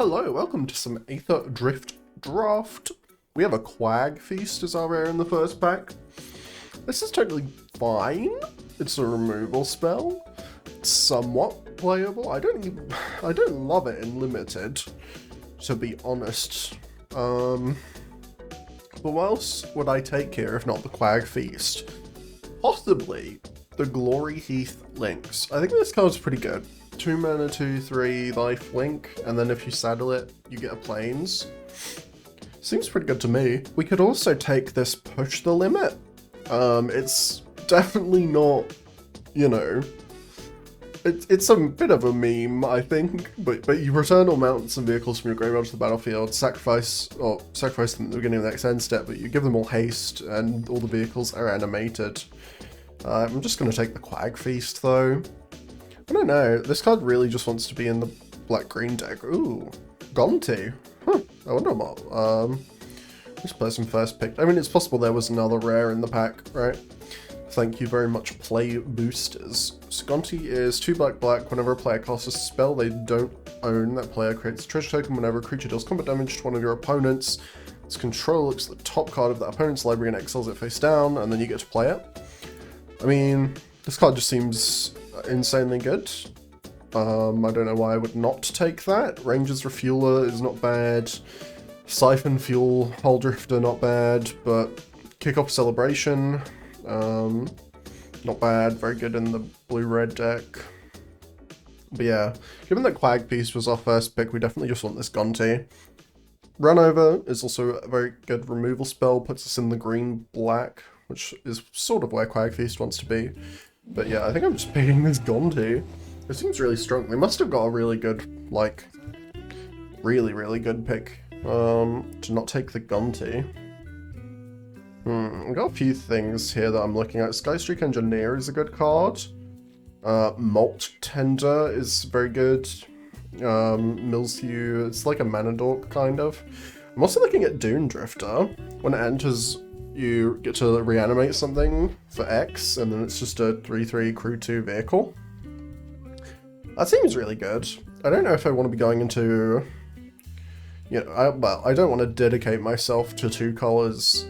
Hello, welcome to some Aetherdrift draft. We have a Quag Feast as our rare in the first pack. This is totally fine. It's a removal spell. It's somewhat playable. I don't love it in limited, to be honest. But what else would I take here if not the Quag Feast? Possibly the Glory Heath Links. I think this card's pretty good. 2 mana, 2/3 life link, and then if you saddle it, you get a plains. Seems pretty good to me. We could also take this Push the Limit. It's definitely not, you know, it's a bit of a meme, I think, but you return all mounts and vehicles from your graveyard to the battlefield, sacrifice them at the beginning of the next end step, but you give them all haste, and all the vehicles are animated. I'm just going to take the Quag Feast, though. I don't know, this card really just wants to be in the black-green deck. Ooh, Gonti. Huh, I wonder what, this person first picked. I mean, it's possible there was another rare in the pack, right? Thank you very much, Play Boosters. So Gonti is 2 black. Whenever a player casts a spell they don't own, that player creates a treasure token. Whenever a creature deals combat damage to one of your opponents, its control looks at the top card of that opponent's library and exiles it face down, and then you get to play it. I mean, this card just seems insanely good. I don't know why I would not take that. Ranger's Refueler is not bad. Siphon Fuel, Hull Drifter, not bad, but Kickoff Celebration, not bad, very good in the blue-red deck. But yeah, given that Quag Piece was our first pick, we definitely just want this Gonti. Runover is also a very good removal spell, puts us in the green-black, which is sort of where Quag Feast wants to be. But yeah, I think I'm just picking this Gonti. It seems really strong. They must have got a really good, like, really good pick to not take the Gonti. I've got a few things here that I'm looking at. Skystreak Engineer is a good card. Malt Tender is very good. Mills You, it's like a mana dork, kind of. I'm also looking at Dune Drifter. When it enters, you get to reanimate something for X, and then it's just a 3/3 crew 2 vehicle. That seems really good. I don't know if I want to be going into, you know, I don't want to dedicate myself to 2 colors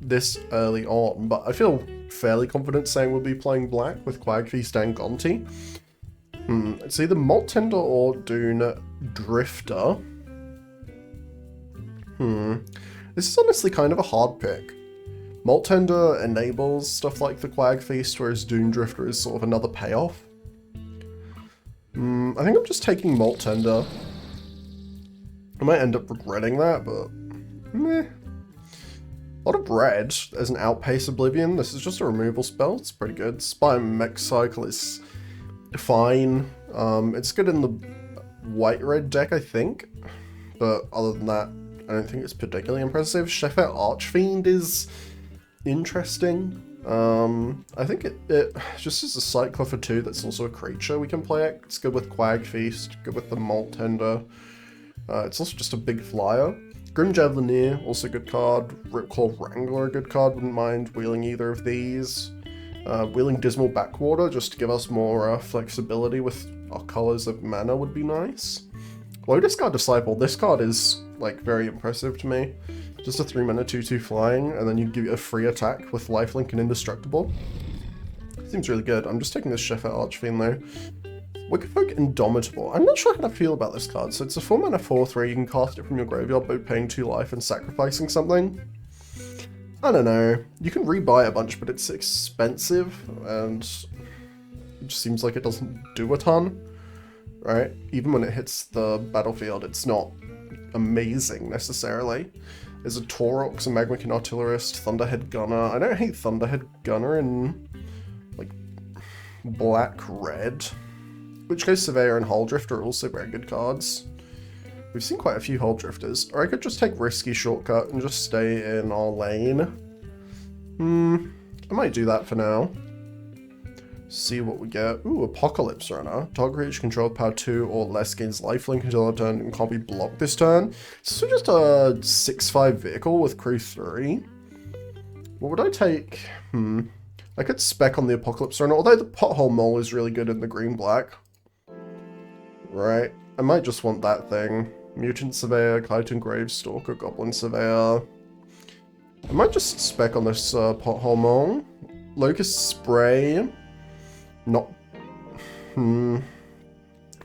this early on, but I feel fairly confident saying we'll be playing black with Quag Feast and Gonti. It's either Malt Tender or Dune Drifter. This is honestly kind of a hard pick. Malt Tender enables stuff like the Quag Feast, whereas Dune Drifter is sort of another payoff. I think I'm just taking Malt Tender. I might end up regretting that, but meh. A lot of red. There's an Outpace Oblivion. This is just a removal spell. It's pretty good. Spire Mech Cycle is fine. It's good in the white-red deck, I think. But other than that, I don't think it's particularly impressive. Shefet Archfiend is interesting. I think it just is a cycler for 2 that's also a creature we can play it. It's good with Quag Feast, good with the Malt Tender. It's also just a big flyer. Grim Javelineer, also a good card. Ripclaw Wrangler, a good card, wouldn't mind wheeling either of these. Wheeling Dismal Backwater, just to give us more flexibility with our colors of mana would be nice. Low Discard Disciple, this card is, like, very impressive to me. Just a 3 mana 2/2 flying, and then you give it a free attack with lifelink and indestructible. Seems really good. I'm just taking this Shefet Archfiend though. Wicked Folk Indomitable. I'm not sure how I feel about this card. So it's a 4 mana 4/3, you can cast it from your graveyard by paying 2 life and sacrificing something. I don't know. You can rebuy a bunch, but it's expensive, and it just seems like it doesn't do a ton, right? Even when it hits the battlefield, it's not amazing necessarily. There's a Taurox, a Magmakin Artillerist, Thunderhead Gunner. I don't hate Thunderhead Gunner in, like, black-red. Which case Surveyor and Hull Drifter are also very good cards. We've seen quite a few Hull Drifters. Or I could just take Risky Shortcut and just stay in our lane. I might do that for now. See what we get. Ooh, Apocalypse Runner. Target creature control power 2 or less gains lifelink until a turn and can't be blocked this turn. So just a 6/5 vehicle with crew 3. What would I take? I could spec on the Apocalypse Runner, although the Pothole Mole is really good in the green-black. Right. I might just want that thing. Mutant Surveyor, Chitin Gravestalker, Goblin Surveyor. I might just spec on this Pothole Mole. Locust Spray. Not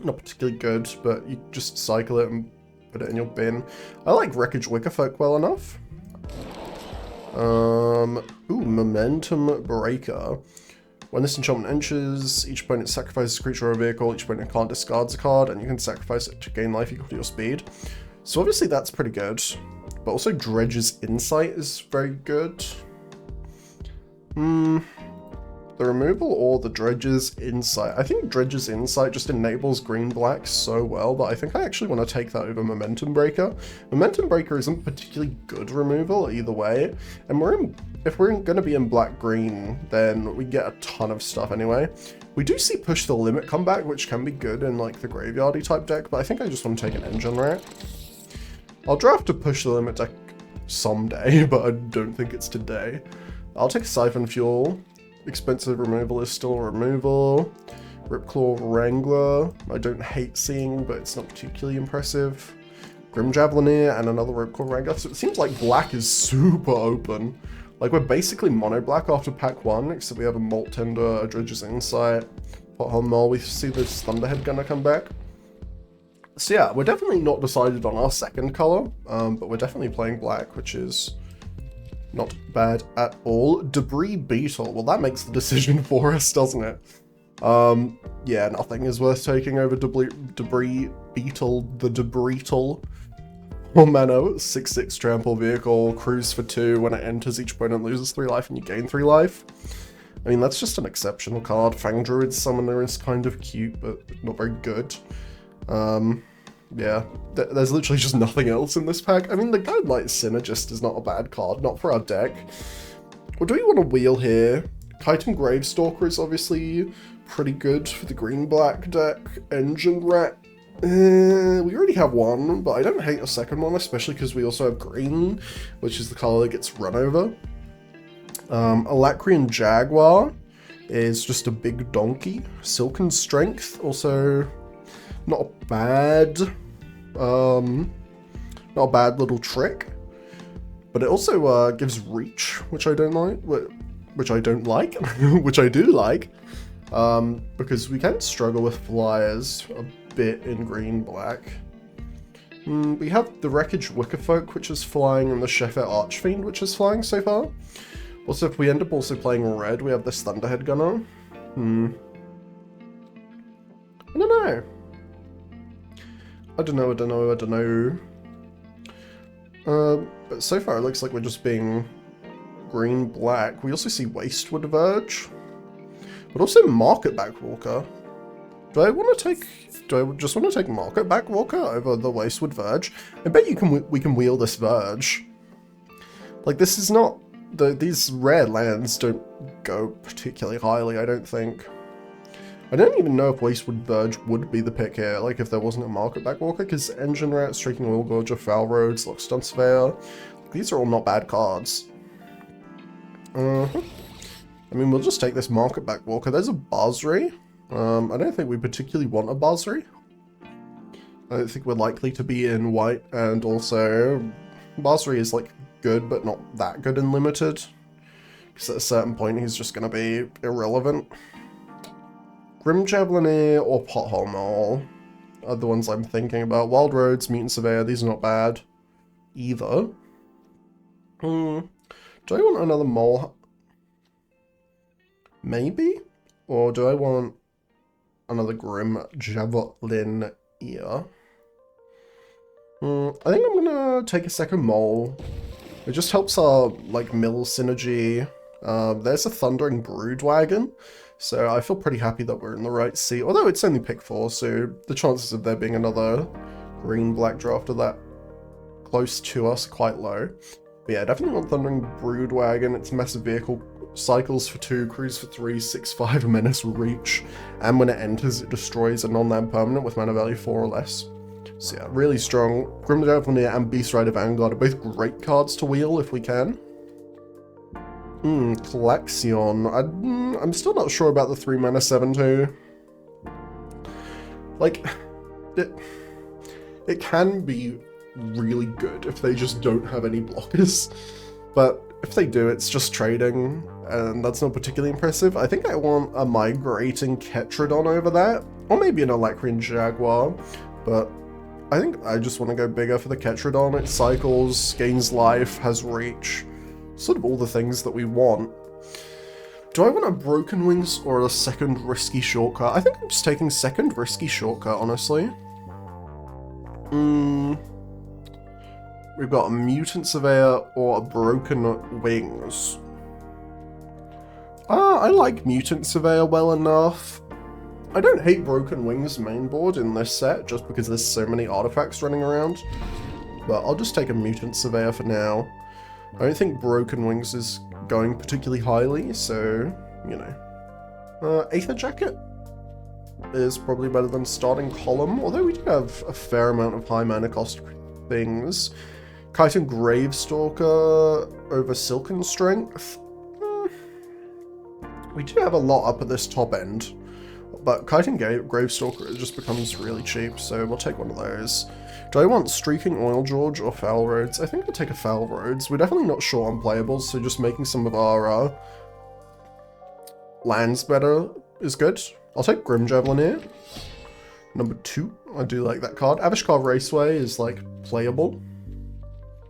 particularly good, but you just cycle it and put it in your bin. I like Wreckage Wickerfolk well enough. Ooh, Momentum Breaker. When this enchantment enters, each opponent sacrifices a creature or a vehicle, each opponent can't discards a card, and you can sacrifice it to gain life equal to your speed. So obviously that's pretty good. But also Dredge's Insight is very good. The removal or the Dredge's Insight? I think Dredge's Insight just enables green-black so well that I think I actually want to take that over Momentum Breaker. Momentum Breaker isn't particularly good removal either way, and if we're going to be in black-green, then we get a ton of stuff anyway. We do see Push the Limit come back, which can be good in like the graveyardy type deck, but I think I just want to take an Engine Rat. I'll draft a Push the Limit deck someday, but I don't think it's today. I'll take a Siphon Fuel. Expensive removal is still a removal. Ripclaw Wrangler, I don't hate seeing, but it's not particularly impressive. Grim Javelineer and another Ripclaw Wrangler. So it seems like black is super open. Like we're basically mono black after pack 1, except we have a Molt Tender, a Dredge's Insight, Pothole Mole. We see this Thunderhead gonna come back. So yeah, we're definitely not decided on our second color, but we're definitely playing black, which is not bad at all. Debris Beetle. Well, that makes the decision for us, doesn't it? Yeah, nothing is worth taking over Debris Beetle, the Debreetle. 4 mana, 6/6 trample vehicle, cruise for 2. When it enters, each opponent loses 3 life and you gain 3 life. I mean, that's just an exceptional card. Fang Druid Summoner is kind of cute, but not very good. Yeah, there's literally just nothing else in this pack. I mean, the Guidelight Synergist is not a bad card, not for our deck. What do we want to wheel here? Chitin Gravestalker is obviously pretty good for the green-black deck. Engine Rat. We already have one, but I don't hate a second one, especially because we also have green, which is the color that gets run over. Alacrian Jaguar is just a big donkey. Silken Strength, also not bad. Not a bad little trick. But it also gives reach, which I don't like. Which I don't like. Which I do like. Because we can struggle with flyers a bit in green-black. We have the Wreckage Wickerfolk, which is flying, and the Shefet Archfiend, which is flying so far. Also, if we end up also playing red, we have this Thunderhead Gunner. I don't know. But so far it looks like we're just being green-black. We also see Wastewood Verge, but also Market Backwalker. Do I just want to take Market Backwalker over the Wastewood Verge? I bet we can wheel this Verge. Like, this is not... These rare lands don't go particularly highly, I don't think. I don't even know if Wastewood Verge would be the pick here, like if there wasn't a Market Backwalker, because Engine Rat, Streaking Will Gorger, Foul Roads, Lockstone Surveyor, these are all not bad cards. I mean, we'll just take this Market Backwalker. There's a Basri. I don't think we particularly want a Basri. I don't think we're likely to be in white, and also Basri is like good, but not that good in limited, because at a certain point he's just going to be irrelevant. Grim Javelineer or Pothole Mole are the ones I'm thinking about. Wild Roads, Mutant Surveyor, these are not bad either. Do I want another mole? Maybe? Or do I want another Grim Javelineer? I think I'm gonna take a second mole. It just helps our, like, mill synergy. There's a Thundering Broodwagon. So I feel pretty happy that we're in the right seat, although it's only pick 4, so the chances of there being another green-black draft of that close to us are quite low. But yeah, definitely want Thundering Broodwagon. It's massive vehicle, cycles for 2, cruise for 3, 6/5, menace, reach, and when it enters, it destroys a non-land permanent with mana value 4 or less. So yeah, really strong. Grim Javelineer and Beast Rider Vanguard are both great cards to wheel if we can. Collection. I'm still not sure about the 3 mana 7/2. Like, it can be really good if they just don't have any blockers. But if they do, it's just trading, and that's not particularly impressive. I think I want a migrating Ketrodon over that, or maybe an Electrian Jaguar, but I think I just want to go bigger for the Ketrodon. It cycles, gains life, has reach, sort of all the things that we want. Do I want a Broken Wings or a second risky shortcut? I think I'm just taking second risky shortcut, honestly. We've got a Mutant Surveyor or a Broken Wings. I like Mutant Surveyor well enough. I don't hate Broken Wings mainboard in this set, just because there's so many artifacts running around. But I'll just take a Mutant Surveyor for now. I don't think Broken Wings is going particularly highly, so, you know. Aether Jacket is probably better than Starting Column, although we do have a fair amount of high mana cost things. Chitin Gravestalker over Silken Strength. We do have a lot up at this top end, but Chitin Gravestalker just becomes really cheap, so we'll take one of those. Do I want Streaking Oil George or Foul Roads? I think I'll take a Foul Roads. We're definitely not short on playables, so just making some of our lands better is good. I'll take Grim Javelin here. Number 2, I do like that card. Avishkar Raceway is like playable,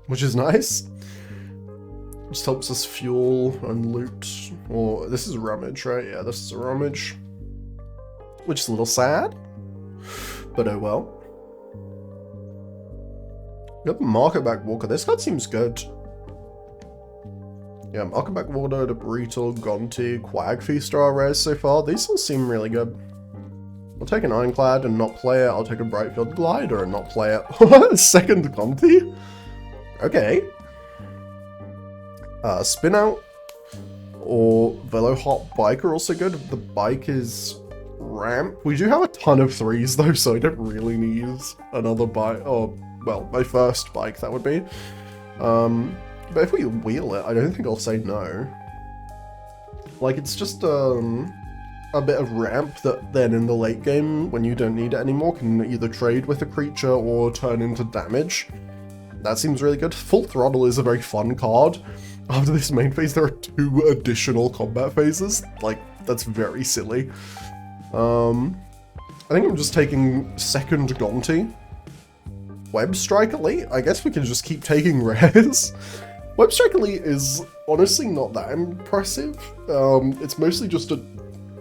which is nice. Just helps us fuel and loot. Or this is a Rummage, right? Yeah, this is a Rummage. Which is a little sad, but oh well. We got the Marketback Walker. This card seems good. Yeah, Marketback Walker, the Burrito, Gonti, Quag Feaster are rares so far. These all seem really good. I'll take an Ironclad and not play it. I'll take a Brightfield Glider and not play it. Second Gonti? Okay. Spin Out or Velohop Bike are also good. The bike is ramp. We do have a ton of 3s though, so I don't really need another bike. Oh, well, my first bike that would be. But if we wheel it, I don't think I'll say no. Like, it's just a bit of ramp that then in the late game, when you don't need it anymore, can either trade with a creature or turn into damage. That seems really good. Full Throttle is a very fun card. After this main phase, there are 2 additional combat phases. Like, that's very silly. I think I'm just taking second Gonti. Web Strike Elite? I guess we can just keep taking rares. Web Strike Elite is honestly not that impressive. It's mostly just a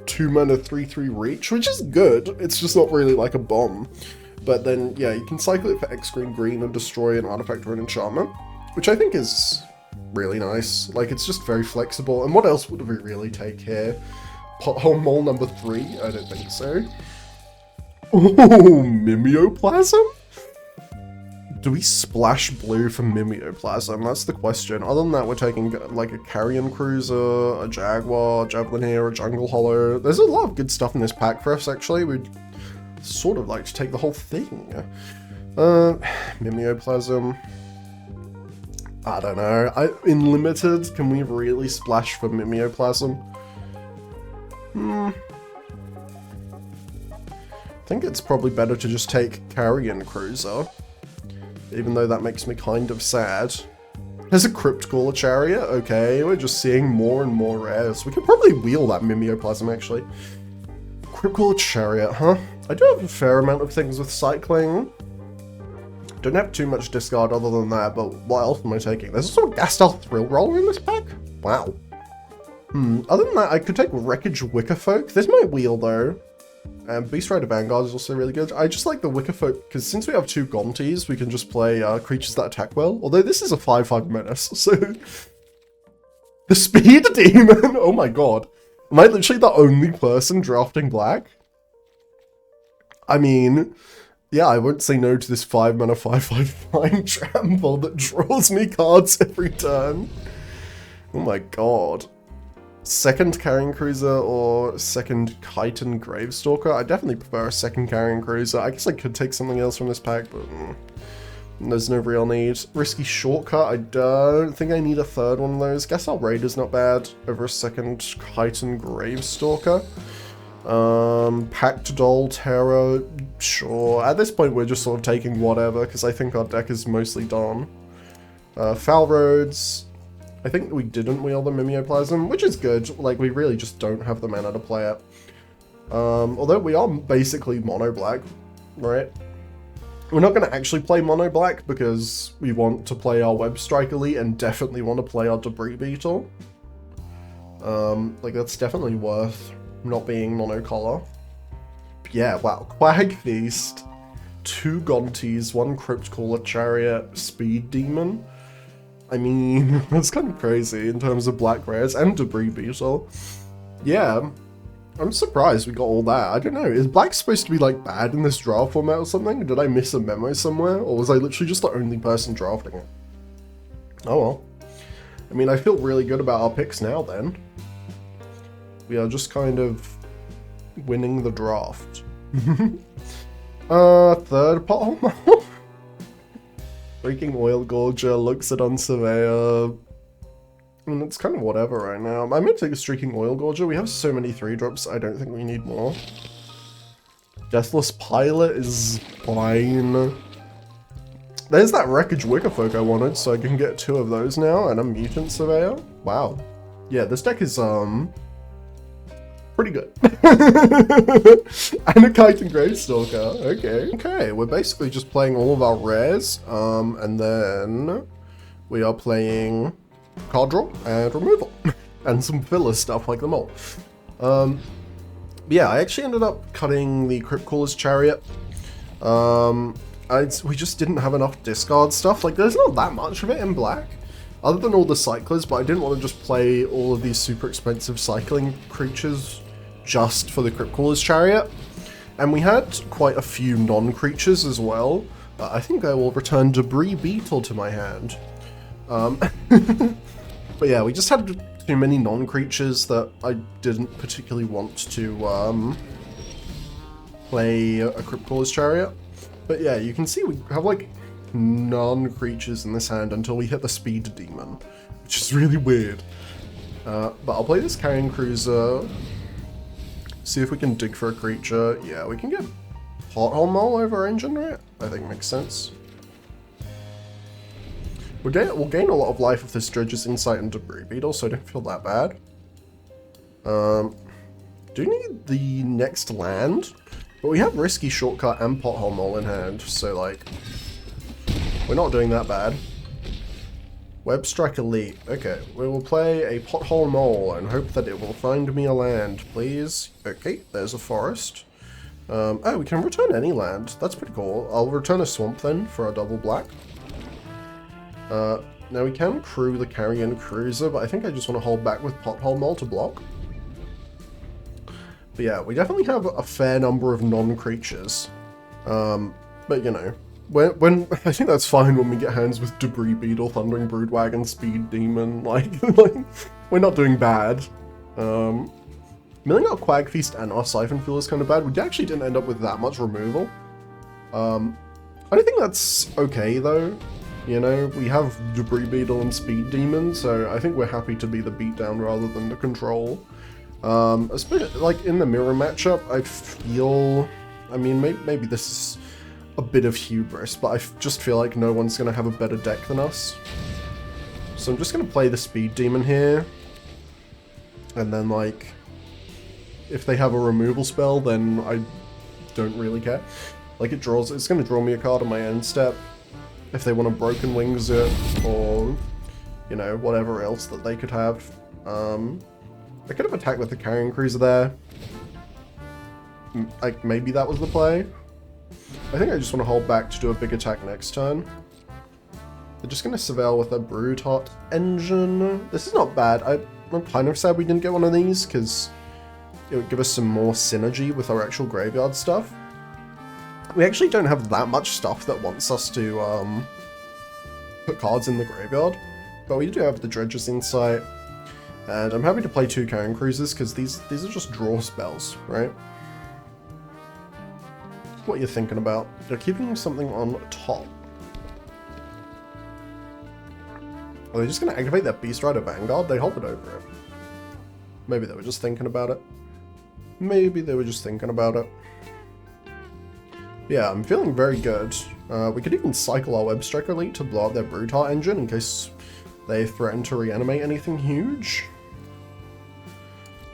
2-mana 3/3 reach, which is good. It's just not really like a bomb. But then, yeah, you can cycle it for X green and destroy an artifact or an enchantment, which I think is really nice. Like, it's just very flexible. And what else would we really take here? Pothole Mole number 3? I don't think so. Oh, Mimeoplasm? Do we splash blue for Mimeoplasm? That's the question. Other than that, we're taking like a Carrion Cruiser, a Jaguar, Javelin here, a Jungle Hollow. There's a lot of good stuff in this pack for us, actually. We'd sort of like to take the whole thing. Mimeoplasm. I don't know. In Limited, can we really splash for Mimeoplasm? I think it's probably better to just take Carrion Cruiser. Even though that makes me kind of sad. There's a Cryptcaller Chariot, okay, we're just seeing more and more rares. We could probably wheel that Mimeoplasm, actually. Cryptcaller Chariot, huh? I do have a fair amount of things with cycling. Don't have too much discard other than that, but what else am I taking? There's also a Gastel Thrill Roller in this pack? Wow. Other than that, I could take Wreckage Wickerfolk. This might wheel, though. And Beast Rider Vanguard is also really good. I just like the Wickerfolk, because since we have 2 Gontis, we can just play creatures that attack well. Although this is a 5/5 menace, so... The Speed Demon! Oh my god. Am I literally the only person drafting black? I mean... Yeah, I won't say no to this 5-mana 5/5 Flying Trample that draws me cards every turn. Oh my god. Second Carrion Cruiser or second Chitin Gravestalker? I definitely prefer a second Carrion Cruiser. I guess I could take something else from this pack, but there's no real need. Risky Shortcut, I don't think I need a third one of those. Gastel Raider's not bad over a second Chitin Gravestalker. Packed Doll, Terror, sure. At this point we're just sort of taking whatever, because I think our deck is mostly done. Foul Roads, I think we didn't wheel the Mimeoplasm, which is good, like we really just don't have the mana to play it. Although we are basically mono black, right? We're not going to actually play mono black because we want to play our Web Strike Elite and definitely want to play our Debris Beetle. Like that's definitely worth not being monocolor. Yeah, wow. Quag Feast, 2 Gonties, 1 Cryptcaller Chariot, Speed Demon. I mean, that's kind of crazy in terms of black rares and Debris Beetle. Yeah, I'm surprised we got all that. I don't know, is black supposed to be like bad in this draft format or something? Did I miss a memo somewhere? Or was I literally just the only person drafting it? Oh well. I mean, I feel really good about our picks now then. We are just kind of winning the draft. Third pothole model? Freaking Oil Gorger, looks at on Surveyor. I mean, it's kind of whatever right now. I meant to take a Streaking Oil Gorger. We have so many 3-drops, I don't think we need more. Deathless Pilot is fine. There's that Wreckage Wickerfolk I wanted, so I can get 2 of those now, and a Mutant Surveyor. Wow. Yeah, this deck is, pretty good. And a Chitin Gravestalker. Okay. Okay, we're basically just playing all of our rares, and then we are playing card draw and removal. And some filler stuff like the mole. Yeah, I actually ended up cutting the Cryptcaller's Chariot. We just didn't have enough discard stuff. Like, there's not that much of it in black. Other than all the cyclers, but I didn't want to just play all of these super expensive cycling creatures just for the Cryptcaller's Chariot. And we had quite a few non-creatures as well. I think I will return Debris Beetle to my hand. But yeah, we just had too many non-creatures that I didn't particularly want to play a Cryptcaller's Chariot. But yeah, you can see we have like non-creatures in this hand until we hit the Speed Demon, which is really weird. But I'll play this Carrion Cruiser, see if we can dig for a creature. Yeah, we can get Pothole Mole over Engine, right? I think makes sense. We'll gain a lot of life if this Dredge's Insight and Debris Beetle, so I don't feel that bad. Do need the next land, but we have Risky Shortcut and Pothole Mole in hand, so like, we're not doing that bad. Web Strike Elite. Okay, we will play a Pothole Mole and hope that it will find me a land, please. Okay, there's a forest. Oh, we can return any land. That's pretty cool. I'll return a Swamp then for our double black. Now we can crew the Carrion Cruiser, but I think I just want to hold back with Pothole Mole to block. But yeah, we definitely have a fair number of non-creatures. But you know, when I think that's fine when we get hands with Debris Beetle, Thundering Broodwagon, Speed Demon, like we're not doing bad. Milling out Quag Feast and our Siphon Fuel is kind of bad. We actually didn't end up with that much removal. I don't think that's okay though. You know, we have Debris Beetle and Speed Demon, so I think we're happy to be the beatdown rather than the control. Especially like in the mirror matchup, I feel, I mean, maybe this is a bit of hubris, but I just feel like no one's going to have a better deck than us. So I'm just going to play the Speed Demon here. And then, like, if they have a removal spell, then I don't really care. Like, it's going to draw me a card on my end step. If they want to Broken Wings it, or, you know, whatever else that they could have. I could have attacked with the Carrion Cruiser there. Like, maybe that was the play. I think I just want to hold back to do a big attack next turn. They're just going to Surveil with a Broodhot Engine. This is not bad. I'm kind of sad we didn't get one of these, because it would give us some more synergy with our actual graveyard stuff. We actually don't have that much stuff that wants us to put cards in the graveyard, but we do have the Dredge's Insight, and I'm happy to play 2 Carrion Cruisers, because these are just draw spells, right? What you're thinking about. They're keeping something on top. Are they just going to activate that Beast Rider Vanguard? They hovered over it. Maybe they were just thinking about it. Maybe they were just thinking about it. Yeah, I'm feeling very good. We could even cycle our Webstrike Elite to blow up their Brood Heart engine in case they threaten to reanimate anything huge.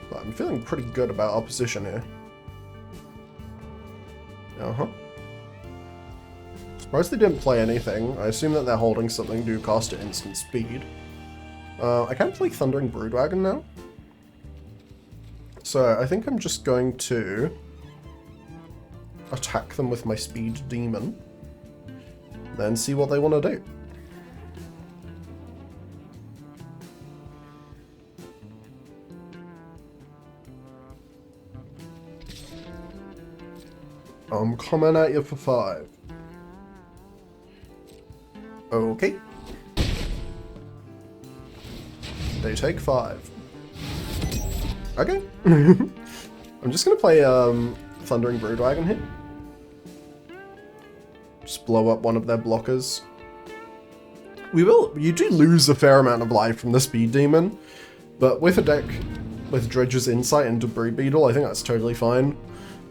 But I'm feeling pretty good about our position here. Surprised they didn't play anything. I assume that they're holding something to cast at instant speed. I can't play Thundering Broodwagon now. So I think I'm just going to attack them with my Speed Demon. Then see what they want to do. I'm coming at you for 5. Okay. They take 5. Okay. I'm just gonna play Thundering Broodwagon here. Just blow up one of their blockers. You do lose a fair amount of life from the Speed Demon, but with a deck with Dredge's Insight and Debris Beetle, I think that's totally fine.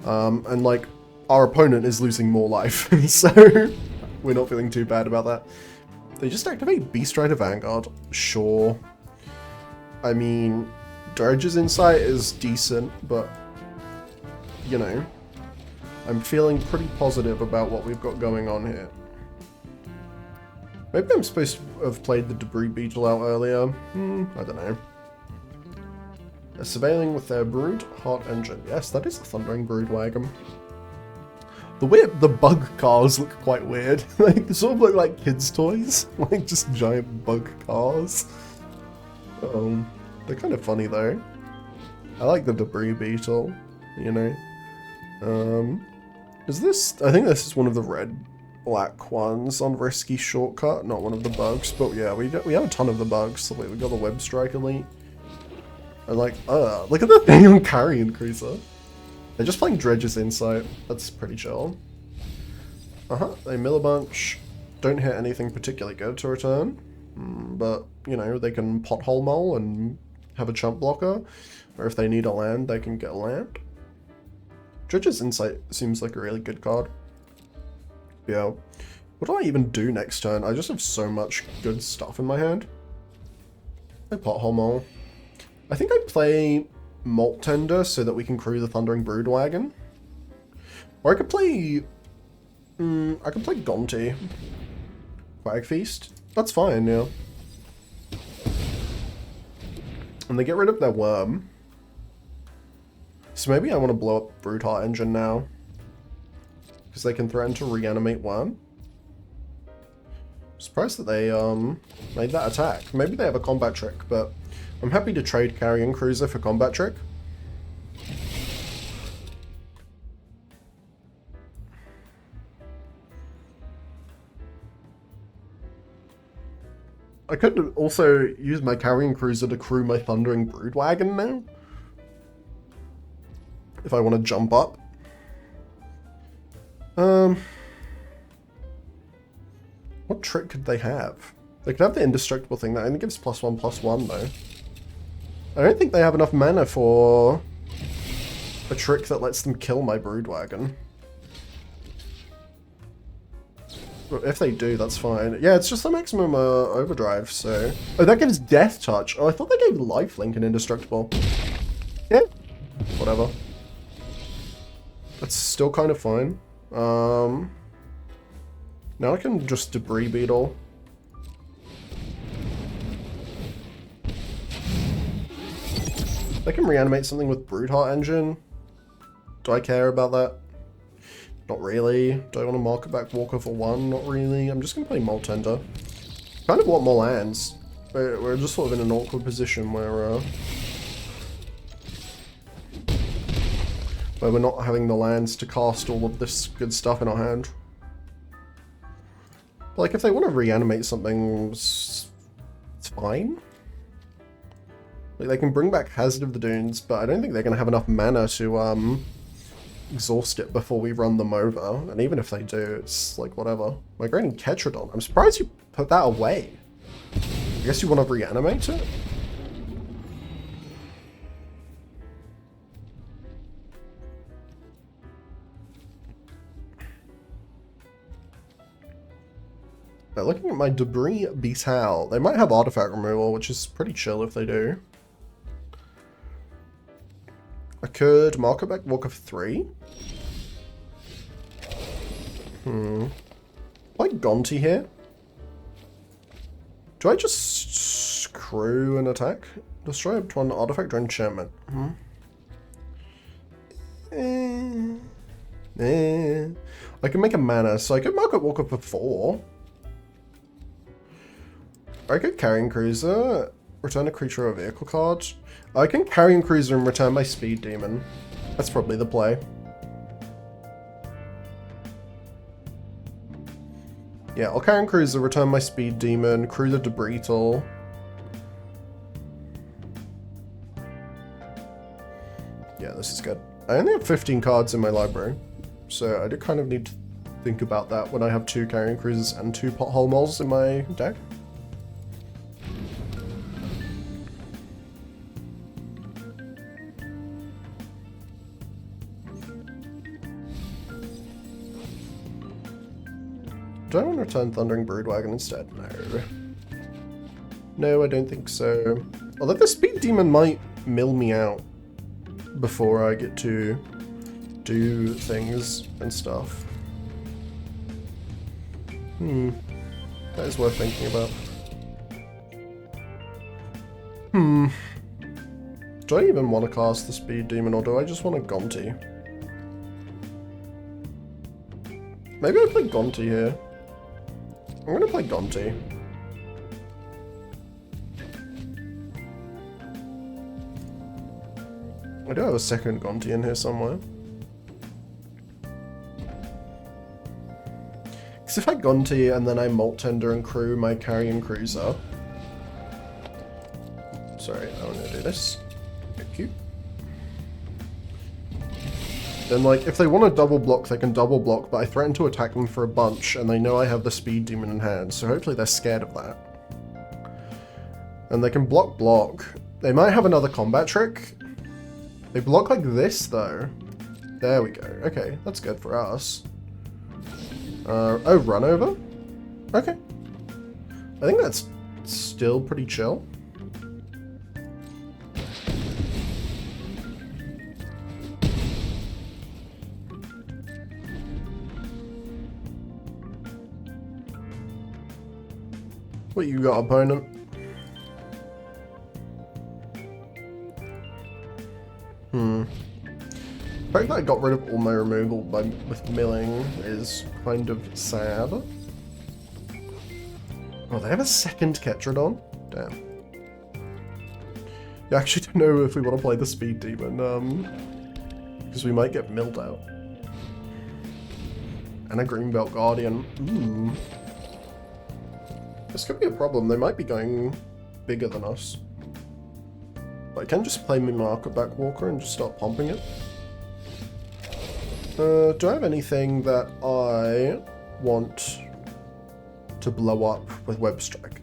And like, our opponent is losing more life, so we're not feeling too bad about that. They just activate Beast Rider Vanguard. Sure. I mean, Dredge's Insight is decent, but, you know, I'm feeling pretty positive about what we've got going on here. Maybe I'm supposed to have played the Debris Beetle out earlier. I don't know. They're surveilling with their Brood Heart engine. Yes, that is a Thundering Broodwagon. The bug cars look quite weird. Like, they sort of look like kids' toys. Like, just giant bug cars. They're kind of funny, though. I like the Debris Beetle, you know. Is this... I think this is one of the red-black ones on Risky Shortcut, not one of the bugs. But yeah, we have a ton of the bugs. So, like, we got the Webstrike Elite. And like, look at the thing on Carrion Cruiser. They're just playing Dredge's Insight. That's pretty chill. They mill a bunch. Don't hit anything particularly good to return. But, you know, they can Pothole Mole and have a chump blocker. Or if they need a land, they can get a land. Dredge's Insight seems like a really good card. Yeah. What do I even do next turn? I just have so much good stuff in my hand. I Pothole Mole. I think I play Malt Tender so that we can crew the Thundering Broodwagon. Or I could play... I could play Gonti. Quag Feast. That's fine, yeah. And they get rid of their worm. So maybe I want to blow up Brood Heart engine now. Because they can threaten to reanimate worm. Surprised that they made that attack. Maybe they have a combat trick, but I'm happy to trade Carrion Cruiser for combat trick. I could also use my Carrion Cruiser to crew my Thundering Broodwagon now. If I want to jump up. What trick could they have? They could have the indestructible thing that only gives +1/+1 though. I don't think they have enough mana for a trick that lets them kill my Broodwagon. But if they do, that's fine. Yeah, it's just the maximum overdrive, so... Oh, that gives Death Touch. Oh, I thought they gave Lifelink and Indestructible. Yeah. Whatever. That's still kind of fine. Now I can just Debris Beetle. They can reanimate something with Brood Heart engine. Do I care about that? Not really. Do I want to market back Walker for 1? Not really. I'm just going to play Malt Tender. Kind of want more lands. We're just sort of in an awkward position where we're not having the lands to cast all of this good stuff in our hand. But like, if they want to reanimate something, it's fine. Like, they can bring back Hazard of the Dunes, but I don't think they're going to have enough mana to exhaust it before we run them over. And even if they do, it's like, whatever. Migrating Ketradon. I'm surprised you put that away. I guess you want to reanimate it? But looking at my debris betal, they might have artifact removal, which is pretty chill if they do. I could market back walk of 3. Like Gonti here. Do I just screw an attack? Destroy up to one artifact or enchantment? I can make a mana, so I could market walk up for 4. I could Carrying Cruiser, return a creature or vehicle card. I can Carrying Cruiser and return my Speed Demon. That's probably the play. Yeah, I'll Carrying Cruiser, return my Speed Demon, crew the Debris Tool. Yeah, this is good. I only have 15 cards in my library, so I do kind of need to think about that when I have 2 Carrying Cruisers and 2 Pothole Moles in my deck. Do I want to return Thundering Broodwagon instead? No. No, I don't think so. Although the Speed Demon might mill me out before I get to do things and stuff. That is worth thinking about. Do I even want to cast the Speed Demon, or do I just want a Gonti? Maybe I play Gonti here. I'm gonna play Gonti. I do have a second Gonti in here somewhere. Because if I Gonti and then I Molt Tender and crew my Carrying Cruiser. Sorry, I want to do this. Thank you. Then, like, if they want to double block, they can double block, but I threaten to attack them for a bunch, and they know I have the Speed Demon in hand, so hopefully they're scared of that. And they can block. They might have another combat trick. They block like this, though. There we go. Okay, that's good for us. Oh, run over? Okay. I think that's still pretty chill. What you got, opponent? The fact that I got rid of all my removal with milling is kind of sad. Oh, they have a second Ketradon? Damn. Yeah, I actually don't know if we want to play the Speed Demon, because we might get milled out. And a Greenbelt Guardian. Ooh. This could be a problem. They might be going bigger than us. But I can just play my Market Back Walker and just start pumping it. Do I have anything that I want to blow up with Web Strike?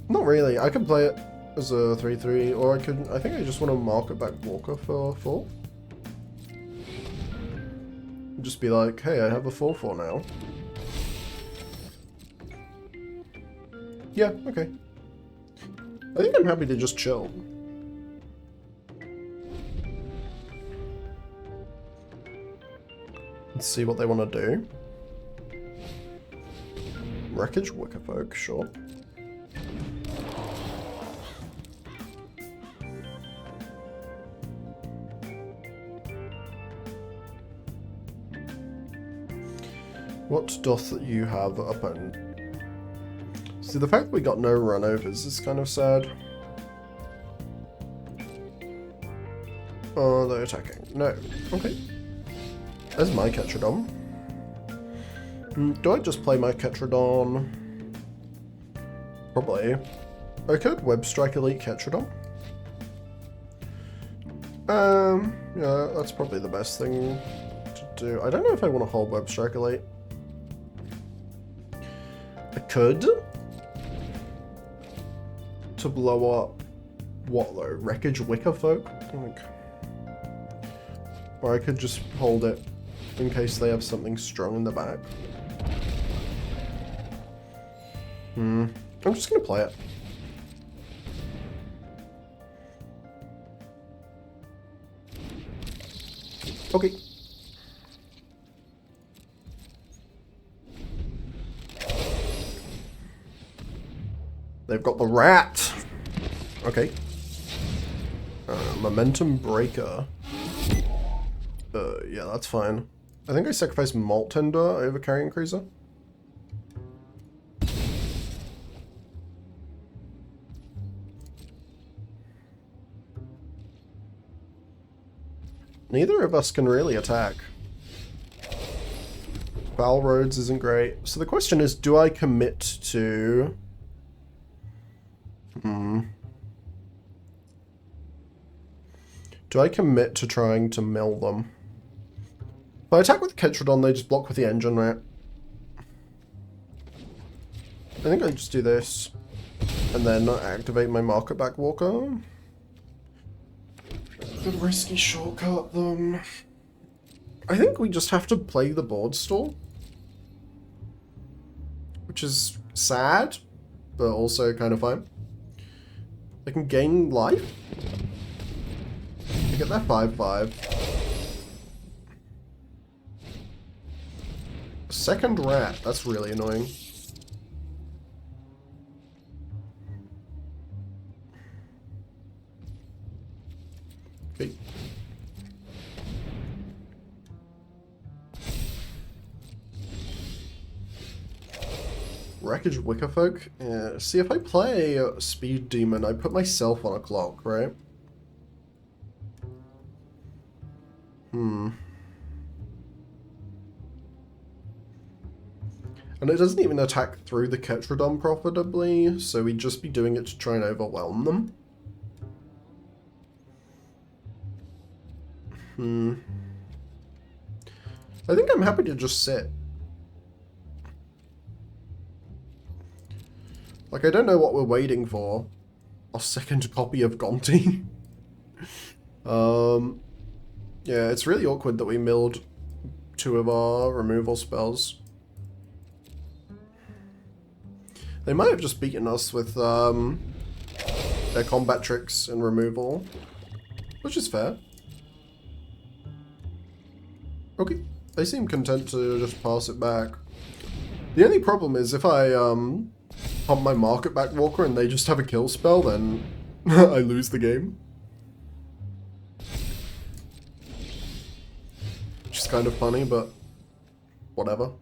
Not really. I could play it as a 3/3, or I think I just want to Market Back Walker for 4. Just be like, hey, I have a 4/4 now. Yeah, okay. I think I'm happy to just chill. Let's see what they want to do. Wreckage Wickerfolk, sure. What doth you have, opponent? See, the fact that we got no runovers is kind of sad. Oh, they're attacking. No. Okay. There's my Ketradon. Do I just play my Ketradon? Probably. I could Web Strike Elite Ketradon. Yeah, that's probably the best thing to do. I don't know if I want to hold Web Strike Elite. I could. To blow up what though? Wreckage Wickerfolk? Like, or I could just hold it in case they have something strong in the back. I'm just gonna play it. Okay. They've got the rat. Okay. Momentum breaker. Yeah, that's fine. I think I sacrificed Malt Tender over Carrion Cruiser. Neither of us can really attack. Foul Roads isn't great. So the question is, do I commit to... Do I commit to trying to mill them? If I attack with Ketradon, they just block with the engine, right? I think I just do this. And then activate my Market Back Walker. The risky shortcut them. I think we just have to play the board stall. Which is sad, but also kind of fine. They can gain life. They get their 5/5. Second rat, that's really annoying. Okay. Wreckage Wickerfolk. Yeah. See, if I play Speed Demon, I put myself on a clock, right? And it doesn't even attack through the Ketradon profitably, so we'd just be doing it to try and overwhelm them. I think I'm happy to just sit. Like, I don't know what we're waiting for. Our second copy of Gonti. Yeah, it's really awkward that we milled 2 of our removal spells. They might have just beaten us with their combat tricks and removal, which is fair. Okay, they seem content to just pass it back. The only problem is if I pump my Market Back Walker and they just have a kill spell, then I lose the game. Which is kind of funny, but whatever.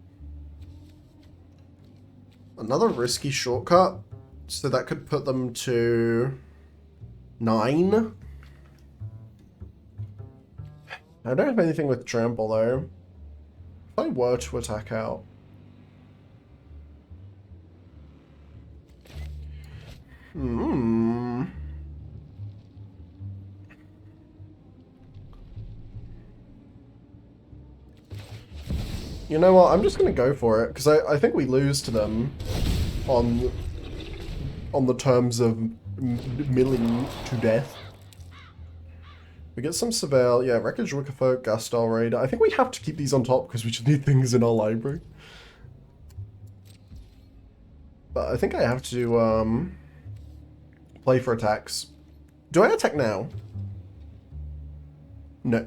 Another risky shortcut, so that could put them to 9. I don't have anything with trample though. If I were to attack out. You know what, I'm just gonna go for it, because I think we lose to them on the terms of milling to death. We get some Surveil, yeah, Wreckage Wickerfolk, Gastal Raider. I think we have to keep these on top because we just need things in our library. But I think I have to play for attacks. Do I attack now? No.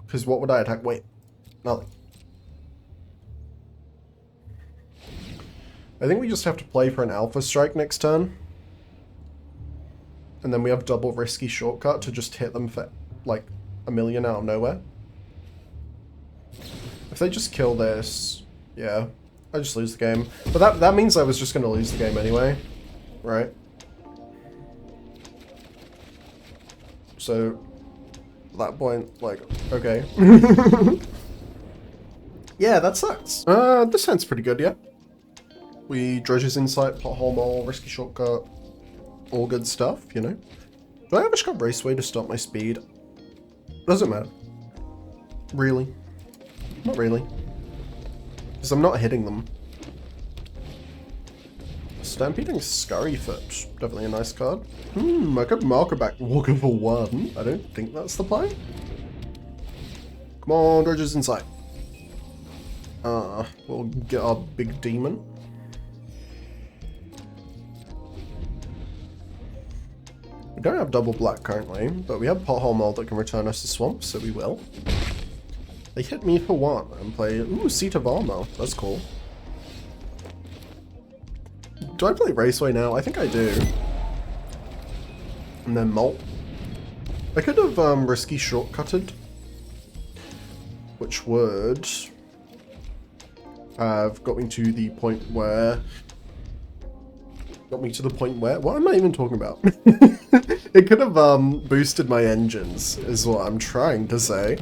Because what would I attack? Wait. Nothing. I think we just have to play for an Alpha Strike next turn. And then we have double risky shortcut to just hit them for like a million out of nowhere. If they just kill this, yeah, I just lose the game. But that means I was just going to lose the game anyway, right? So, at that point, like, okay. Yeah, that sucks. This sounds pretty good, yeah. We Dredge's Insight, Pothole Mole, Risky Shortcut, all good stuff, you know. Do I have a Scott Raceway to stop my speed? Doesn't matter. Really? Not really. Because I'm not hitting them. Stampeding Scurryfoot. Definitely a nice card. I could Market Back Walker for 1. I don't think that's the play. Come on, Dredge's Insight. We'll get our big demon. We don't have double black currently, but we have Pothole Mold that can return us to Swamp, so we will. They hit me for 1 and play, ooh, Seat of Armor. That's cool. Do I play Raceway now? I think I do. And then Molt. I could have risky shortcutted, which would have got me to the point where... What am I even talking about? It could have boosted my engines, is what I'm trying to say.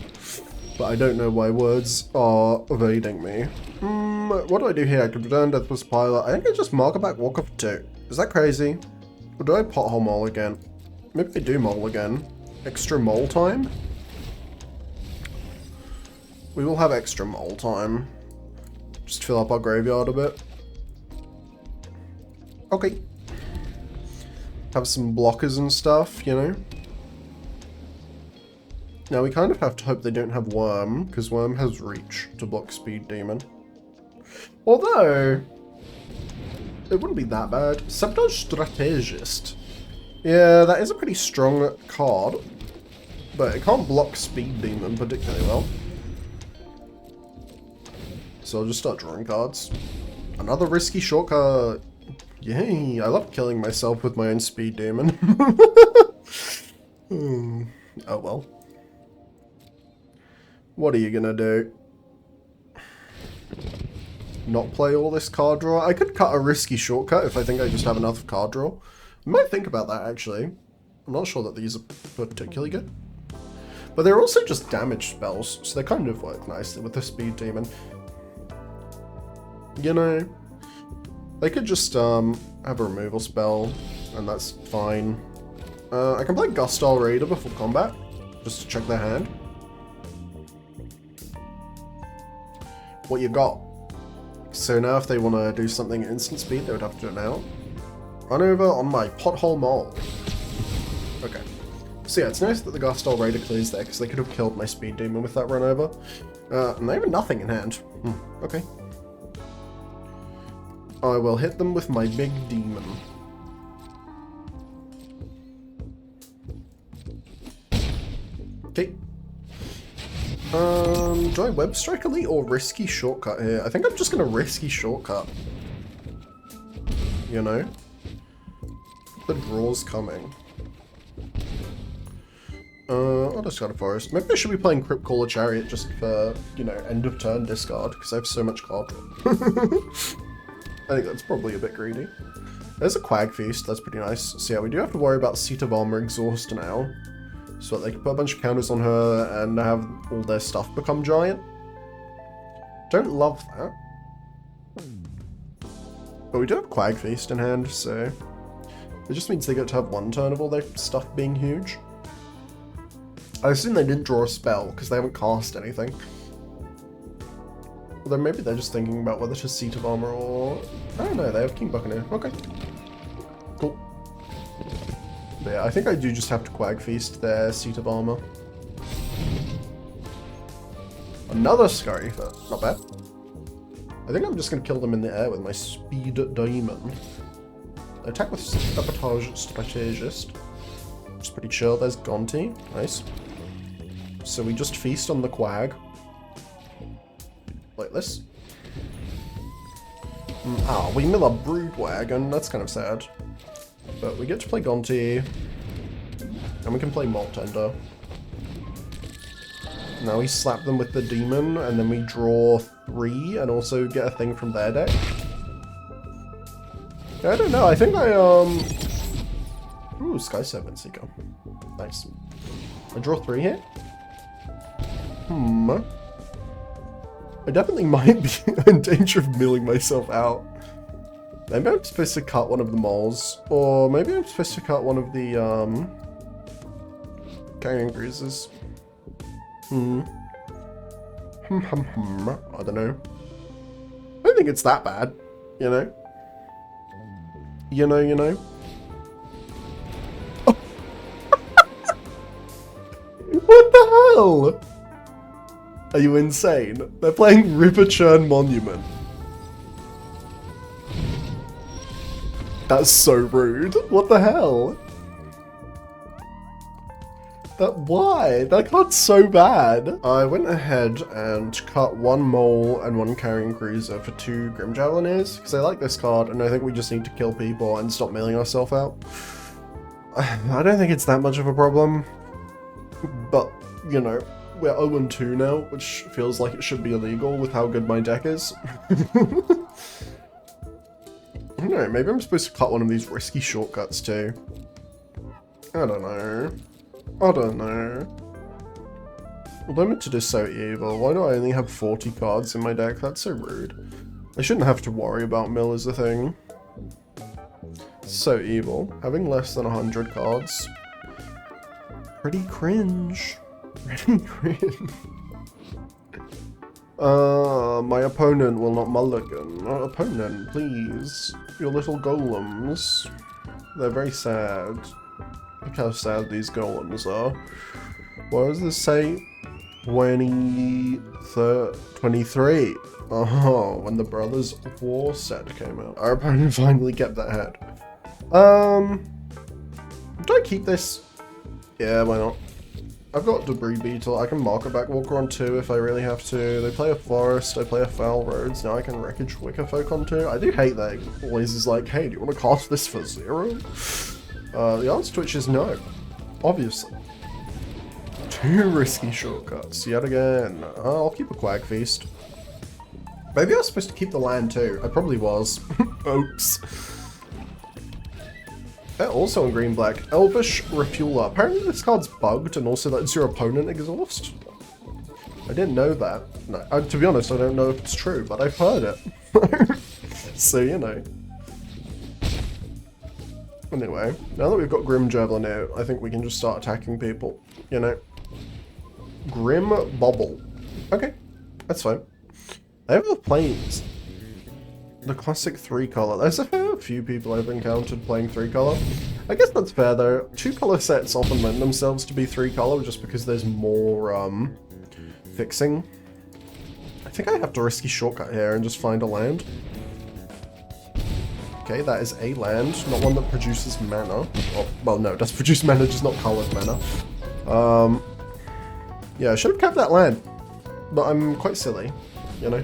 But I don't know why words are evading me. What do I do here? I could return Death Plus Pilot. I think I just mark it back Walker for 2. Is that crazy? Or do I Pothole Mole again? Maybe I do Mole again. Extra Mole time? We will have extra Mole time. Just fill up our graveyard a bit. Okay. Have some blockers and stuff, you know? Now we kind of have to hope they don't have Worm, because Worm has Reach to block Speed Demon. Although, it wouldn't be that bad. Sabotage Strategist. Yeah, that is a pretty strong card, but it can't block Speed Demon particularly well. So I'll just start drawing cards. Another risky shortcut. Yay, I love killing myself with my own Speed Demon. Oh well. What are you gonna do? Not play all this card draw? I could cut a risky shortcut if I think I just have enough card draw. I might think about that actually. I'm not sure that these are particularly good. But they're also just damage spells, so they kind of work nicely with the Speed Demon. You know, they could just have a removal spell, and that's fine. I can play Gustar Raider before combat, just to check their hand. What you got? So now if they want to do something at instant speed, they would have to do it now. Run over on my Pothole Mold. Okay. So yeah, it's nice that the Gustar Raider clears there, because they could have killed my Speed Demon with that run over. And they have nothing in hand. Okay. I will hit them with my big demon. Okay. Do I Web Strike Elite or Risky Shortcut here? I think I'm just gonna Risky Shortcut. You know? The draw's coming. I'll discard a forest. Maybe I should be playing Crypt Caller Chariot just for, you know, end of turn discard, because I have so much card draw. I think that's probably a bit greedy. There's a Quag Feast, that's pretty nice. So yeah, we do have to worry about Seat of Armor Exhaust now. So that they can put a bunch of counters on her and have all their stuff become giant. Don't love that. But we do have Quag Feast in hand, so... it just means they get to have 1 turn of all their stuff being huge. I assume they didn't draw a spell, because they haven't cast anything. Although maybe they're just thinking about whether to Seat of Armor or... I don't know, they have King Buccaneer. Okay. Cool. But yeah, I think I do just have to Quag Feast their Seat of Armor. Another Scurry, not bad. I think I'm just going to kill them in the air with my Speed Demon. Attack with Sabotage Strategist. Just pretty chill. There's Gonti. Nice. So we just feast on the Quag. Like this. We mill a Broodwagon. That's kind of sad. But we get to play Gonti. And we can play Maltender. Now we slap them with the Demon, and then we draw 3 and also get a thing from their deck. I don't know, I think I, Ooh, Sky Serpent Seeker. Nice. I draw 3 here? I definitely might be in danger of milling myself out. Maybe I'm supposed to cut one of the moles, or maybe I'm supposed to cut one of the, Carrion Cruisers. I don't know. I don't think it's that bad, you know? You know? Oh. What the hell? Are you insane? They're playing Riverchurn Monument. That's so rude. What the hell? Why? That card's so bad. I went ahead and cut one mole and one carrying cruiser for 2 Grim Javelineers, because I like this card, and I think we just need to kill people and stop milling ourselves out. I don't think it's that much of a problem, but, you know, we're 0-2 now, which feels like it should be illegal with how good my deck is. I don't know, maybe I'm supposed to cut one of these risky shortcuts too. I don't know. Limited is so evil. Why do I only have 40 cards in my deck? That's so rude. I shouldn't have to worry about mill as a thing. So evil. Having less than 100 cards. Pretty cringe. Pretty cringe. My opponent will not mulligan. Opponent, please. Your little golems. They're very sad. Look how sad these golems are. What does this say? 23. Oh, when the Brothers War set came out. Our opponent finally kept that head. Do I keep this? Yeah, why not? I've got Debris Beetle. I can Marker Backwalker on 2 if I really have to. They play a Forest, I play a Foul Roads. Now I can Wreckage Wickerfolk on 2. I do hate that it always is like, hey, do you want to cast this for 0? The answer to which is no. Obviously. 2 risky shortcuts, yet again. I'll keep a Quag Feast. Maybe I was supposed to keep the land too. I probably was. Oops. Also in green-black, Elvish Refueler. Apparently this card's bugged and also lets your opponent exhaust. I didn't know that. No, to be honest, I don't know if it's true, but I've heard it. So, you know. Anyway, now that we've got Grim Javelin out, I think we can just start attacking people. You know. Grim Bobble. Okay, that's fine. They have the planes. The classic 3-color. There's a fair few people I've encountered playing 3-color. I guess that's fair though. 2-color sets often lend themselves to be 3-color just because there's more fixing. I think I have to risky shortcut here and just find a land. Okay, that is a land, not one that produces mana. Oh, well, no, it does produce mana, just not colored mana. Yeah, I should have kept that land, but I'm quite silly, you know.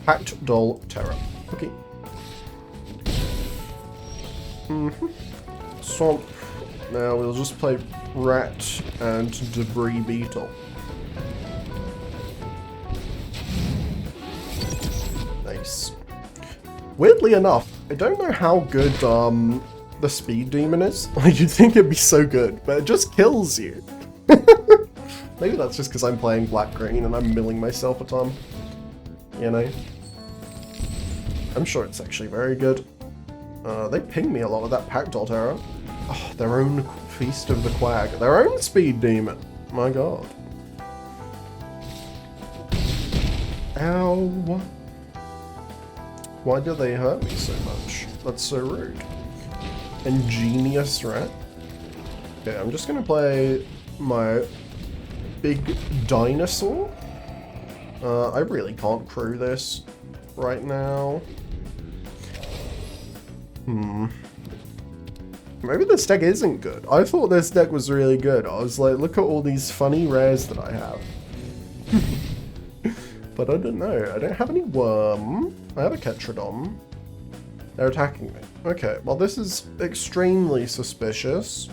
Packed Doll Terror. Okay. Swamp. Now we'll just play Rat and Debris Beetle. Nice. Weirdly enough, I don't know how good the Speed Demon is. Like, you'd think it'd be so good, but it just kills you. Maybe that's just because I'm playing black-green and I'm milling myself a ton. You know? I'm sure it's actually very good. They ping me a lot with that Packed Altera. Oh, their own Feast of the Quag. Their own Speed Demon. My god. Ow. Why do they hurt me so much? That's so rude. Ingenious Rat. Okay, I'm just gonna play my big dinosaur. I really can't crew this right now. Maybe this deck isn't good. I thought this deck was really good. I was like, look at all these funny rares that I have. But I don't know. I don't have any Worm. I have a Ketradon. They're attacking me. Okay, well this is extremely suspicious.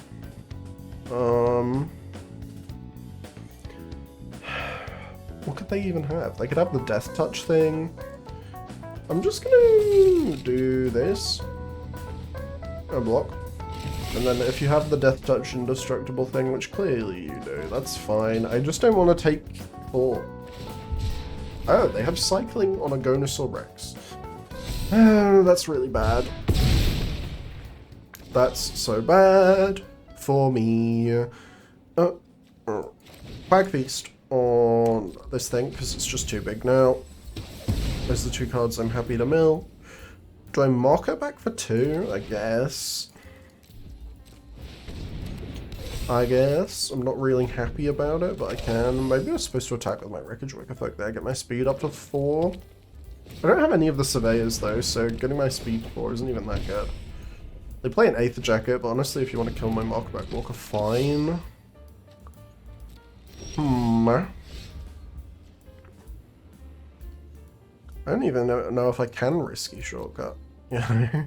What could they even have? They could have the Death Touch thing. I'm just gonna do this. A block. And then if you have the Death Touch indestructible thing, which clearly you do, that's fine. I just don't want to take 4. Oh, they have cycling on a Gonosaur Rex. Oh, that's really bad. That's so bad for me. Quag Feast on this thing, because it's just too big now. Those are the 2 cards I'm happy to mill. Do I mark her back for 2? I guess. I'm not really happy about it, but I can. Maybe I was supposed to attack with my Wreckage Wickerfolk there, get my speed up to 4. I don't have any of the Surveyors though, so getting my speed to 4 isn't even that good. They play an Aether Jacket, but honestly, if you want to kill my Marker Backwalker, fine. I don't even know if I can risky shortcut. Yeah.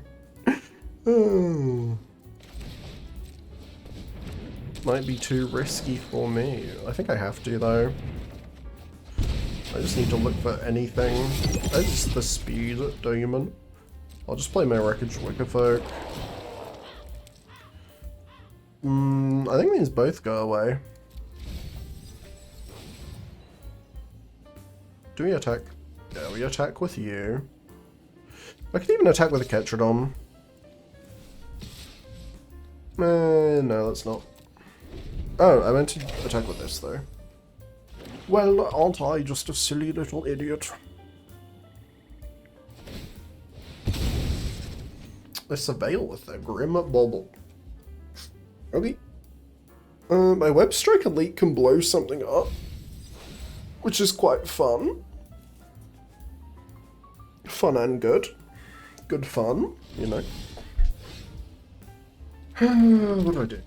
Might be too risky for me. I think I have to though. I just need to look for anything. That's the speed demon. I'll just play my Wreckage Wickerfolk. I think these both go away. Do we attack? Yeah, we attack with you. I could even attack with a Ketradon. No, that's not. Oh, I meant to attack with this though. Well, aren't I just a silly little idiot? They surveil with their grim bauble. Okay. My Web Strike Elite can blow something up, which is quite fun. Fun and good. Good fun, you know. What do I do?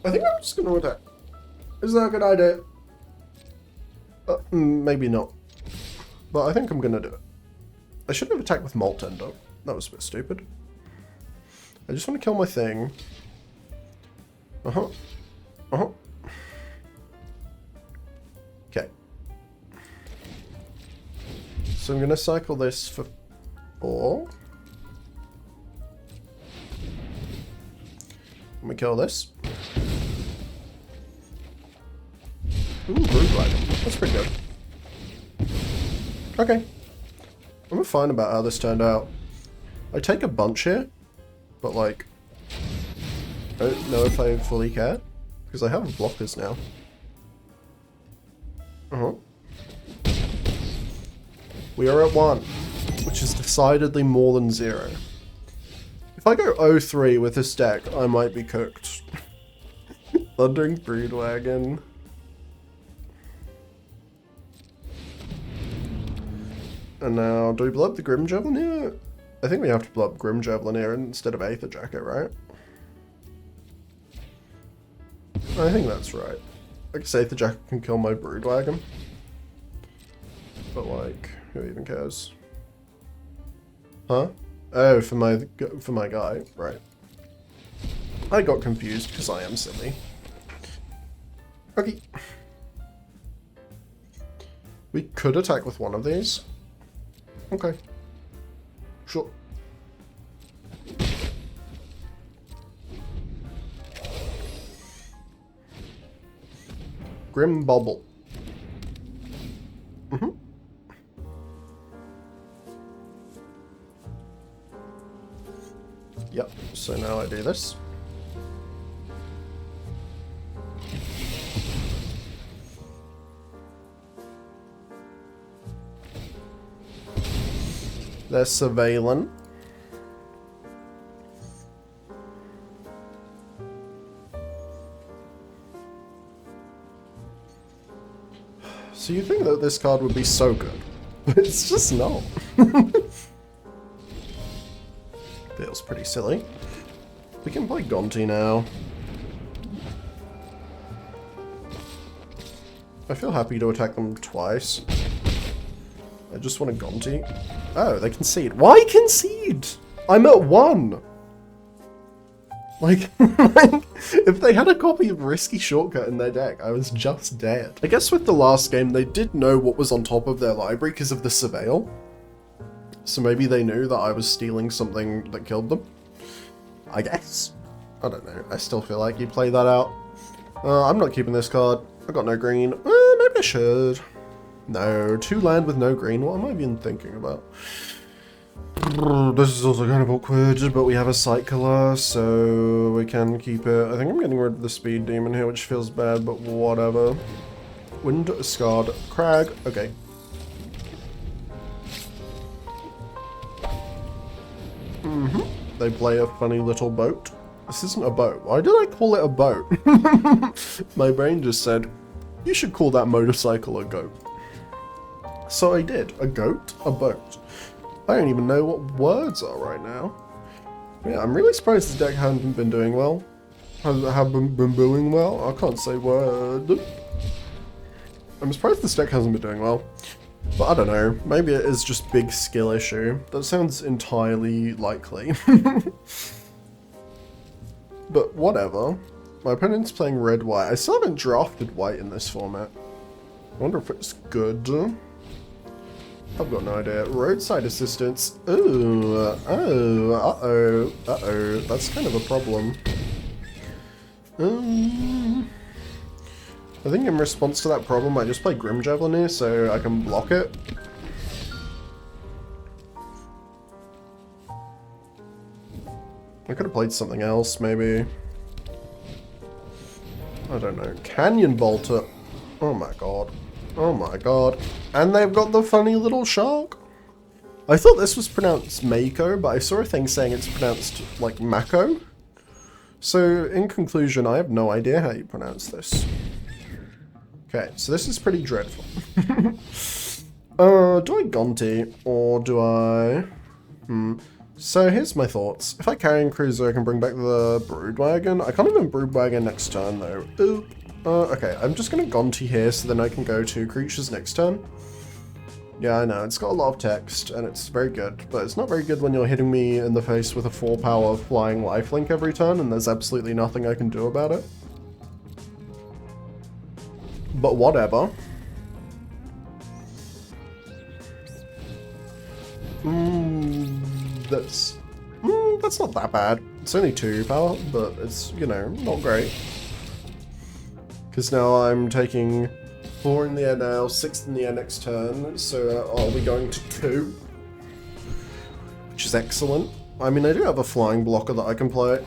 I think I'm just going to attack. Is that a good idea? Maybe not. But I think I'm going to do it. I shouldn't have attacked with Moltender. That was a bit stupid. I just want to kill my thing. Okay. So I'm going to cycle this for 4. Let me kill this. Ooh, Broodwagon. That's pretty good. Okay. I'm fine about how this turned out. I take a bunch here, but like, I don't know if I fully care, because I have blockers now. We are at 1, which is decidedly more than 0. If I go 0-3 with this deck, I might be cooked. Thundering Broodwagon. And now, do we blow up the Grim Javelin here? I think we have to blow up Grim Javelin here instead of Aether Jacket, right? I think that's right. I guess Aether Jacket can kill my Broodwagon. But like, who even cares? Huh? Oh, for my guy, right. I got confused because I am silly. Okay. We could attack with one of these. Okay. Sure. Grim Bubble. Yep, so now I do this. They're surveilling. So you think that this card would be so good, but it's just not. Feels pretty silly. We can play Gonti now. I feel happy to attack them twice. I just want a Gonti. Oh, they concede. Why concede? I'm at 1. Like, if they had a copy of Risky Shortcut in their deck, I was just dead. I guess with the last game, they did know what was on top of their library because of the Surveil. So maybe they knew that I was stealing something that killed them. I guess. I don't know. I still feel like you play that out. I'm not keeping this card. I got no green. Maybe I should. No, 2 land with no green. What am I even thinking about? This is also kind of awkward, but we have a Cycler, so we can keep it. I think I'm getting rid of the Speed Demon here, which feels bad, but whatever. Wind Scarred Crag. Okay. They play a funny little boat. This isn't a boat. Why did I call it a boat? My brain just said, you should call that motorcycle a goat. So I did. A goat? A boat. I don't even know what words are right now. Yeah, I'm really surprised this deck hasn't been doing well. Have been doing well? I can't say word. I'm surprised this deck hasn't been doing well. But I don't know, maybe it is just big skill issue. That sounds entirely likely. But whatever. My opponent's playing red-white. I still haven't drafted white in this format. I wonder if it's good. I've got no idea. Roadside assistance. Ooh, uh-oh. That's kind of a problem. I think in response to that problem, I just play Grim Javelin here so I can block it. I could have played something else, maybe. I don't know. Canyon Bolter. Oh my god. Oh my god. And they've got the funny little shark. I thought this was pronounced Mako, but I saw a thing saying it's pronounced like Mako. So, in conclusion, I have no idea how you pronounce this. Okay, so this is pretty dreadful. Do I Gonti, or do I... So here's my thoughts. If I Carrion Cruiser, I can bring back the Broodwagon. I can't even Broodwagon next turn, though. Oop. Okay, I'm just gonna Gonti here, so then I can go to creatures next turn. Yeah, I know, it's got a lot of text, and it's very good, but it's not very good when you're hitting me in the face with a 4-power flying lifelink every turn, and there's absolutely nothing I can do about it. But whatever. That's not that bad. It's only 2 power, but it's, you know, not great. Because now I'm taking 4 in the air now, 6 in the air next turn, so are we going to 2? Which is excellent. I mean, I do have a flying blocker that I can play,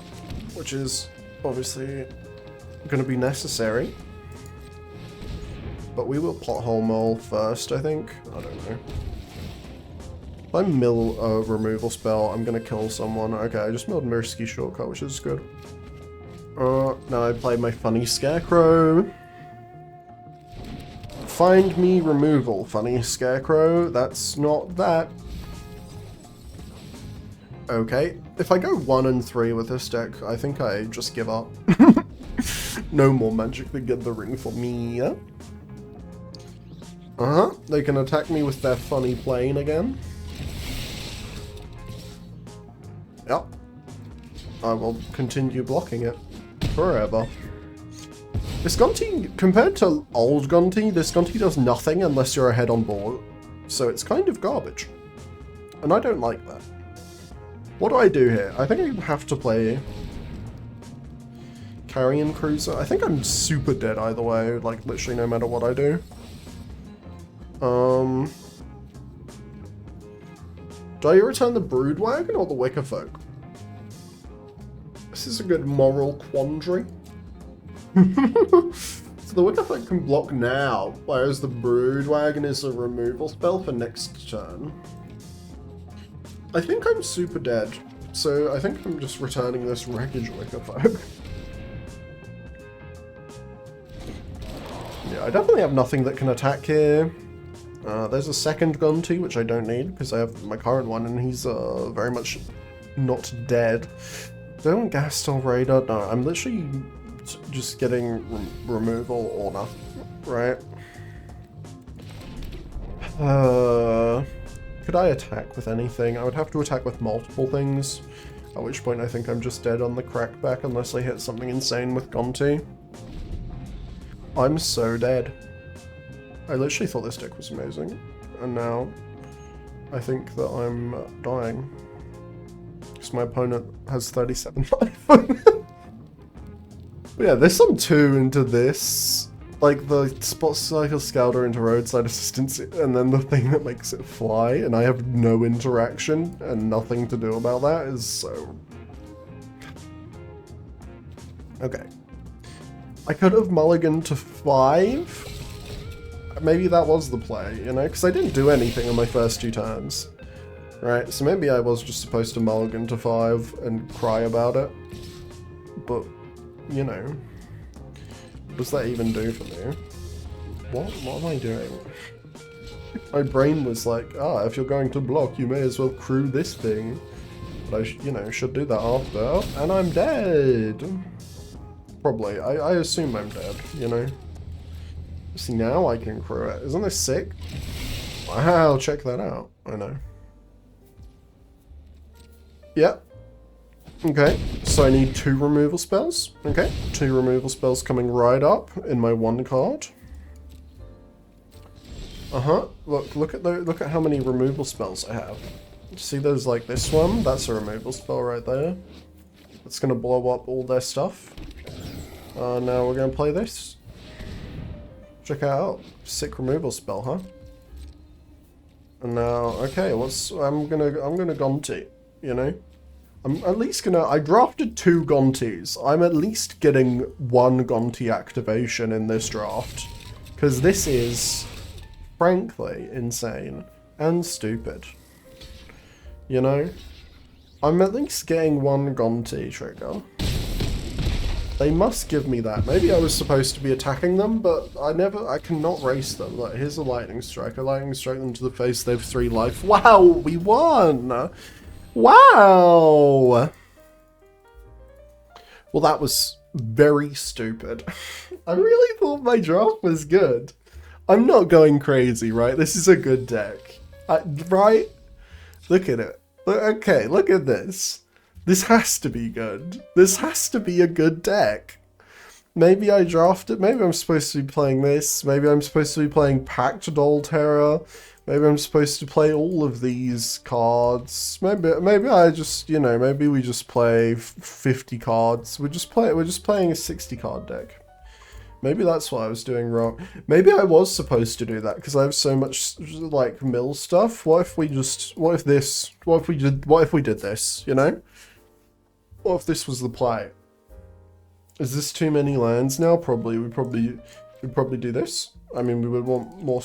which is obviously going to be necessary. But we will Pothole Mole first, I think. I don't know. If I mill a removal spell, I'm going to kill someone. Okay, I just milled Mirsky Shortcut, which is good. Now I play my funny Scarecrow. Find me removal, funny Scarecrow. That's not that. Okay, if I go 1 and 3 with this deck, I think I just give up. No more Magic the Gathering for me. They can attack me with their funny plane again. Yep. I will continue blocking it forever. This Gonti, compared to old Gonti, this Gonti does nothing unless you're ahead on board. So it's kind of garbage. And I don't like that. What do I do here? I think I have to play Carrion Cruiser. I think I'm super dead either way, like literally no matter what I do. Do I return the Broodwagon or the Wicker Folk? This is a good moral quandary. So the Wicker Folk can block now, whereas the Broodwagon is a removal spell for next turn. I think I'm super dead, so I think I'm just returning this Wreckage Wicker Folk. Yeah, I definitely have nothing that can attack here. There's a second Gonti, which I don't need, because I have my current one, and he's very much not dead. Don't Gastel Raider? No, I'm literally just getting removal or nothing, right? Could I attack with anything? I would have to attack with multiple things, at which point I think I'm just dead on the crackback unless I hit something insane with Gonti. I'm so dead. I literally thought this deck was amazing, and now I think that I'm dying. Because my opponent has 37 life. But yeah, there's some 2 into this. Like the Spot Cycle Scouter into Roadside Assistance, and then the thing that makes it fly, and I have no interaction and nothing to do about that is so... Okay. I could have mulliganed to 5. Maybe that was the play, you know, because I didn't do anything on my first 2 turns. Right, so maybe I was just supposed to mulligan to 5 and cry about it. But, you know, what does that even do for me? What am I doing? My brain was like, if you're going to block, you may as well crew this thing. But I, you know, should do that after. And I'm dead! Probably. I assume I'm dead, you know? See, now I can crew it. Isn't this sick? Wow, check that out. I know. Yep. Okay, so I need 2 removal spells. Okay, 2 removal spells coming right up in my 1 card. Look at how many removal spells I have. See, there's like this one. That's a removal spell right there. It's gonna blow up all their stuff. Now we're gonna play this. Check it out. Sick removal spell, huh? And now, okay, I'm gonna Gonti, you know? I'm at least gonna, I drafted 2 Gontis. I'm at least getting 1 Gonti activation in this draft. Because this is, frankly, insane and stupid. You know? I'm at least getting 1 Gonti trigger. They must give me that. Maybe I was supposed to be attacking them, but I cannot race them. Like, here's a lightning strike. A lightning strike them to the face. They have 3 life. Wow, we won! Wow! Well, that was very stupid. I really thought my draft was good. I'm not going crazy, right? This is a good deck. Right? Look at it. Okay, look at this. This has to be good. This has to be a good deck. Maybe I drafted. Maybe I'm supposed to be playing this. Maybe I'm supposed to be playing Pact Doll Terror. Maybe I'm supposed to play all of these cards. Maybe I just, you know, maybe we just play 50 cards. We're just playing a 60 card deck. Maybe that's what I was doing wrong. Maybe I was supposed to do that because I have so much like mill stuff. What if we did this, you know? What if this was the play? Is this too many lands now? Probably. We'd probably do this. I mean, we would want more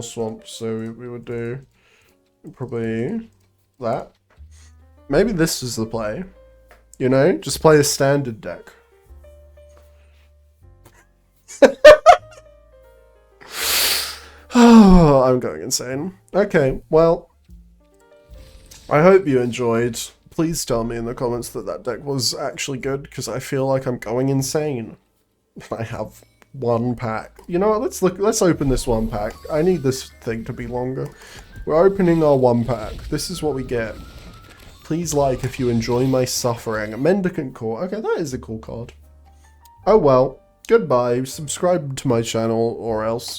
swamps, so we would do probably that. Maybe this is the play. You know, just play a standard deck. Oh, I'm going insane. Okay, well, I hope you enjoyed. Please tell me in the comments that deck was actually good, because I feel like I'm going insane. I have 1 pack. You know what, let's open this 1 pack. I need this thing to be longer. We're opening our 1 pack. This is what we get. Please like if you enjoy my suffering. Mendicant Core. Okay, that is a cool card. Oh well. Goodbye. Subscribe to my channel or else.